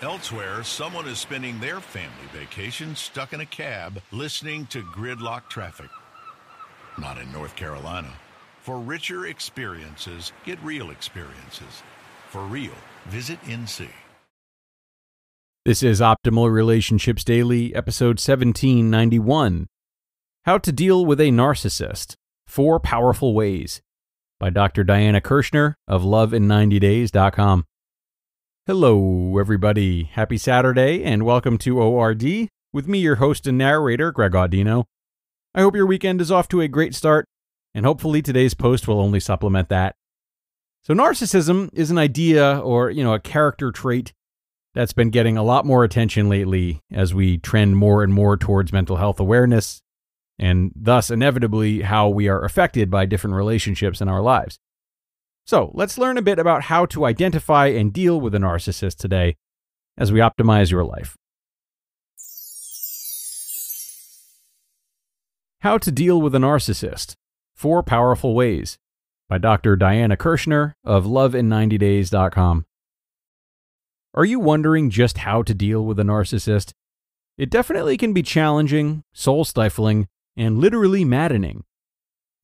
Elsewhere, someone is spending their family vacation stuck in a cab listening to gridlock traffic. Not in North Carolina. For richer experiences, get real experiences. For real, visit NC. This is Optimal Relationships Daily, episode 1791. How to Deal with a Narcissist, 4 Powerful Ways, by Dr. Diana Kirschner of lovin90days.com. Hello, everybody. Happy Saturday, and welcome to ORD, with me, your host and narrator, Greg Audino. I hope your weekend is off to a great start, and hopefully today's post will only supplement that. So narcissism is an idea or, a character trait that's been getting a lot more attention lately as we trend more and more towards mental health awareness, and thus inevitably how we are affected by different relationships in our lives. So let's learn a bit about how to identify and deal with a narcissist today as we optimize your life. How to Deal with a Narcissist, 4 Powerful Ways, by Dr. Diana Kirschner of lovin90days.com. Are you wondering just how to deal with a narcissist? It definitely can be challenging, soul-stifling, and literally maddening.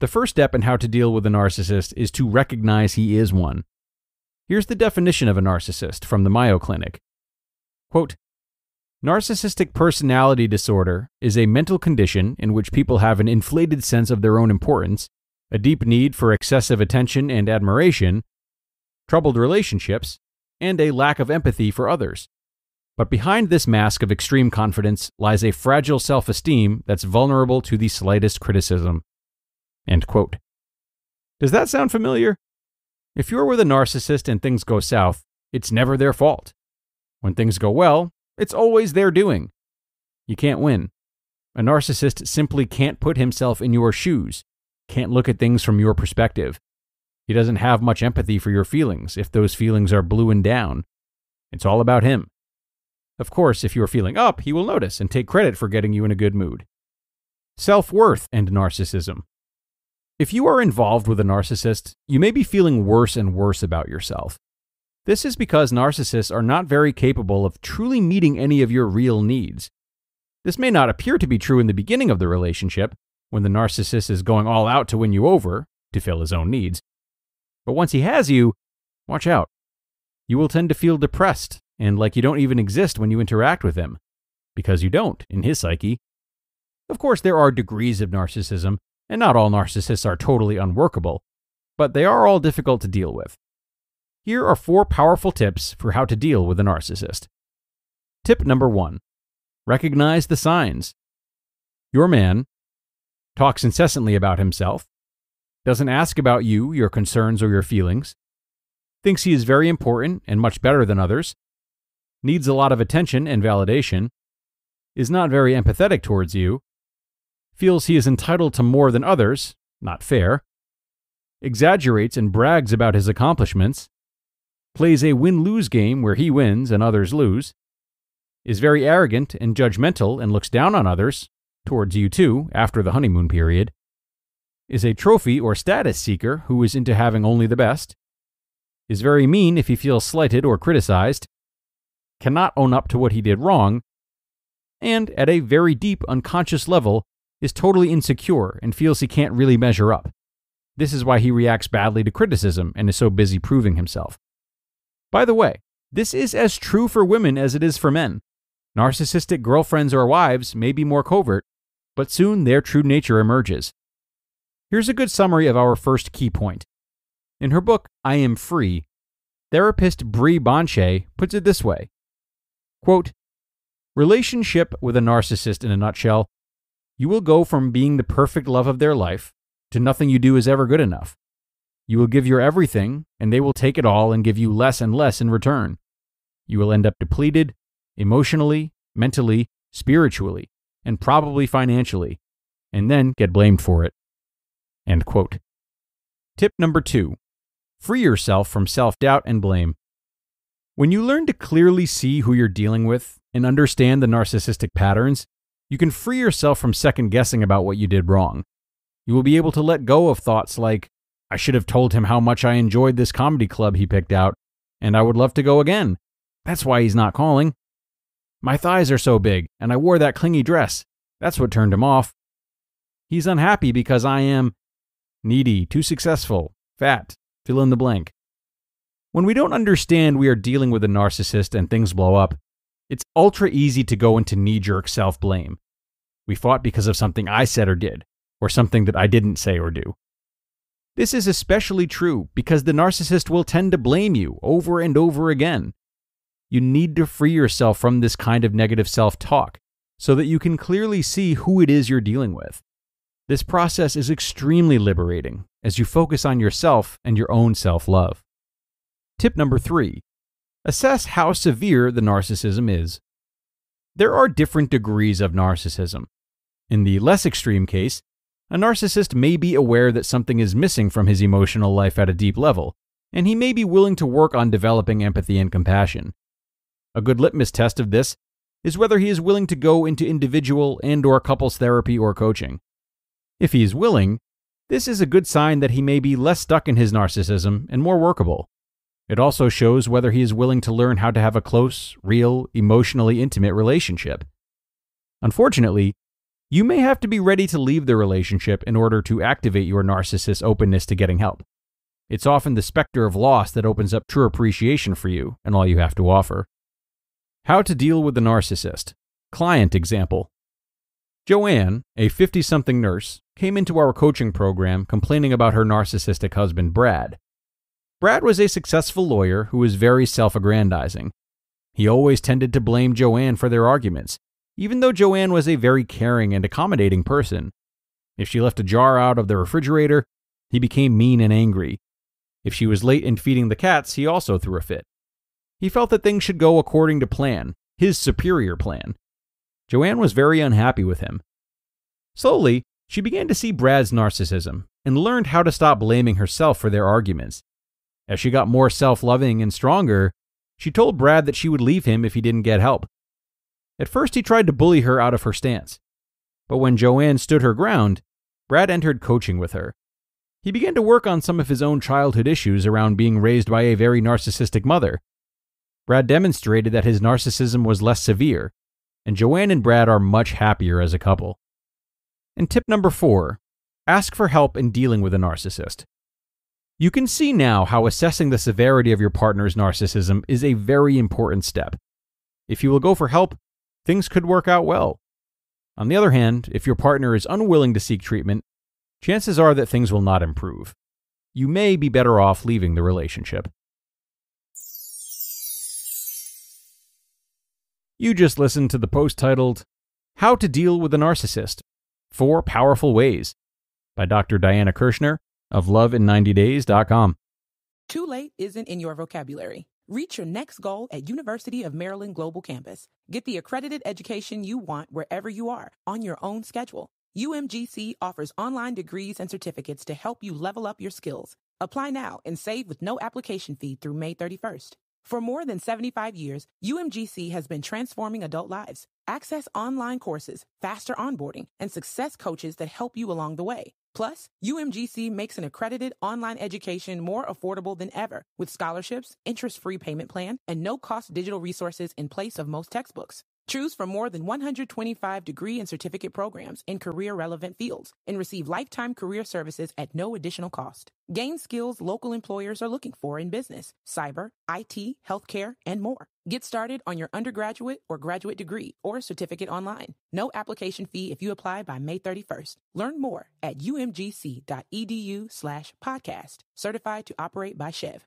The first step in how to deal with a narcissist is to recognize he is one. Here's the definition of a narcissist from the Mayo Clinic. Quote, narcissistic personality disorder is a mental condition in which people have an inflated sense of their own importance, a deep need for excessive attention and admiration, troubled relationships, and a lack of empathy for others. But behind this mask of extreme confidence lies a fragile self-esteem that's vulnerable to the slightest criticism. End quote. Does that sound familiar? If you're with a narcissist and things go south, it's never their fault. When things go well, it's always their doing. You can't win. A narcissist simply can't put himself in your shoes, can't look at things from your perspective. He doesn't have much empathy for your feelings if those feelings are blue and down. It's all about him. Of course, if you're feeling up, he will notice and take credit for getting you in a good mood. Self-worth and narcissism. If you are involved with a narcissist, you may be feeling worse and worse about yourself. This is because narcissists are not very capable of truly meeting any of your real needs. This may not appear to be true in the beginning of the relationship, when the narcissist is going all out to win you over, to fill his own needs. But once he has you, watch out. You will tend to feel depressed and like you don't even exist when you interact with him, because you don't in his psyche. Of course, there are degrees of narcissism, and not all narcissists are totally unworkable, but they are all difficult to deal with. Here are 4 powerful tips for how to deal with a narcissist. Tip number 1. Recognize the signs. Your man talks incessantly about himself, doesn't ask about you, your concerns, or your feelings, thinks he is very important and much better than others, needs a lot of attention and validation, is not very empathetic towards you, feels he is entitled to more than others, not fair, exaggerates and brags about his accomplishments, plays a win-lose game where he wins and others lose, is very arrogant and judgmental and looks down on others, towards you too, after the honeymoon period, is a trophy or status seeker who is into having only the best, is very mean if he feels slighted or criticized, cannot own up to what he did wrong, and at a very deep unconscious level is totally insecure and feels he can't really measure up. This is why he reacts badly to criticism and is so busy proving himself. By the way, this is as true for women as it is for men. Narcissistic girlfriends or wives may be more covert, but soon their true nature emerges. Here's a good summary of our first key point. In her book, I Am Free, therapist Bree Bonche puts it this way. Quote, relationship with a narcissist in a nutshell, you will go from being the perfect love of their life to nothing you do is ever good enough. You will give your everything, and they will take it all and give you less and less in return. You will end up depleted, emotionally, mentally, spiritually, and probably financially, and then get blamed for it. End quote. Tip number 2. Free yourself from self-doubt and blame. When you learn to clearly see who you're dealing with and understand the narcissistic patterns, you can free yourself from second-guessing about what you did wrong. You will be able to let go of thoughts like, I should have told him how much I enjoyed this comedy club he picked out, and I would love to go again. That's why he's not calling. My thighs are so big, and I wore that clingy dress. That's what turned him off. He's unhappy because I am needy, too successful, fat, fill in the blank. When we don't understand we are dealing with a narcissist and things blow up, it's ultra easy to go into knee-jerk self-blame. We fought because of something I said or did, or something that I didn't say or do. This is especially true because the narcissist will tend to blame you over and over again. You need to free yourself from this kind of negative self-talk so that you can clearly see who it is you're dealing with. This process is extremely liberating as you focus on yourself and your own self-love. Tip number 3. Assess how severe the narcissism is. There are different degrees of narcissism. In the less extreme case, a narcissist may be aware that something is missing from his emotional life at a deep level, and he may be willing to work on developing empathy and compassion. A good litmus test of this is whether he is willing to go into individual and/or couples therapy or coaching. If he is willing, this is a good sign that he may be less stuck in his narcissism and more workable. It also shows whether he is willing to learn how to have a close, real, emotionally intimate relationship. Unfortunately, you may have to be ready to leave the relationship in order to activate your narcissist's openness to getting help. It's often the specter of loss that opens up true appreciation for you and all you have to offer. How to deal with the narcissist. Client example. Joanne, a 50-something nurse, came into our coaching program complaining about her narcissistic husband, Brad. Brad was a successful lawyer who was very self-aggrandizing. He always tended to blame Joanne for their arguments, even though Joanne was a very caring and accommodating person. If she left a jar out of the refrigerator, he became mean and angry. If she was late in feeding the cats, he also threw a fit. He felt that things should go according to plan, his superior plan. Joanne was very unhappy with him. Slowly, she began to see Brad's narcissism and learned how to stop blaming herself for their arguments. As she got more self-loving and stronger, she told Brad that she would leave him if he didn't get help. At first, he tried to bully her out of her stance. But when Joanne stood her ground, Brad entered coaching with her. He began to work on some of his own childhood issues around being raised by a very narcissistic mother. Brad demonstrated that his narcissism was less severe, and Joanne and Brad are much happier as a couple. And tip number 4, ask for help in dealing with a narcissist. You can see now how assessing the severity of your partner's narcissism is a very important step. If you will go for help, things could work out well. On the other hand, if your partner is unwilling to seek treatment, chances are that things will not improve. You may be better off leaving the relationship. You just listened to the post titled, How to Deal with a Narcissist, 4 Powerful Ways, by Dr. Diana Kirschner of lovin90days.com. Too late isn't in your vocabulary. Reach your next goal at University of Maryland Global Campus. Get the accredited education you want wherever you are, on your own schedule. UMGC offers online degrees and certificates to help you level up your skills. Apply now and save with no application fee through May 31st. For more than 75 years, UMGC has been transforming adult lives. Access online courses, faster onboarding, and success coaches that help you along the way. Plus, UMGC makes an accredited online education more affordable than ever with scholarships, interest-free payment plan, and no-cost digital resources in place of most textbooks. Choose from more than 125 degree and certificate programs in career-relevant fields and receive lifetime career services at no additional cost. Gain skills local employers are looking for in business, cyber, IT, healthcare, and more. Get started on your undergraduate or graduate degree or certificate online. No application fee if you apply by May 31st. Learn more at umgc.edu/podcast. Certified to operate by Chev.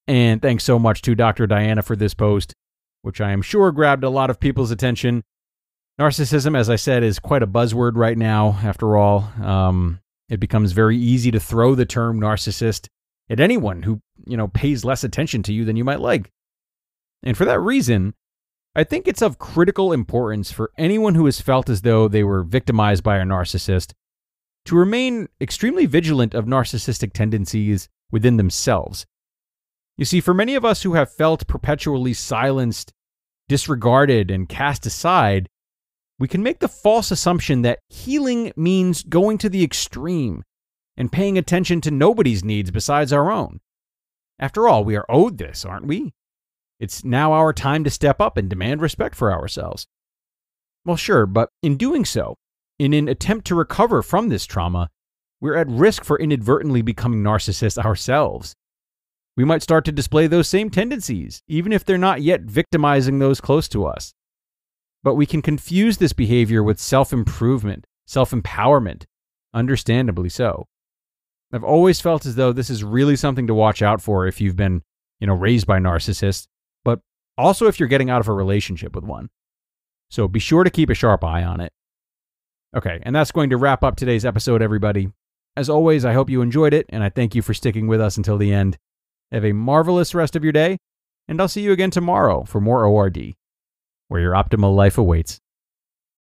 And thanks so much to Dr. Diana for this post, which I am sure grabbed a lot of people's attention. Narcissism, as I said, is quite a buzzword right now, after all. It becomes very easy to throw the term narcissist at anyone who, pays less attention to you than you might like. And for that reason, I think it's of critical importance for anyone who has felt as though they were victimized by a narcissist to remain extremely vigilant of narcissistic tendencies within themselves. You see, for many of us who have felt perpetually silenced, disregarded, and cast aside, we can make the false assumption that healing means going to the extreme and paying attention to nobody's needs besides our own. After all, we are owed this, aren't we? It's now our time to step up and demand respect for ourselves. Well, sure, but in doing so, in an attempt to recover from this trauma, we're at risk for inadvertently becoming narcissists ourselves. We might start to display those same tendencies, even if they're not yet victimizing those close to us. But we can confuse this behavior with self-improvement, self-empowerment, understandably so. I've always felt as though this is really something to watch out for if you've been, raised by narcissists, but also if you're getting out of a relationship with one. So be sure to keep a sharp eye on it. Okay, and that's going to wrap up today's episode, everybody. As always, I hope you enjoyed it, and I thank you for sticking with us until the end. Have a marvelous rest of your day, and I'll see you again tomorrow for more ORD, where your optimal life awaits.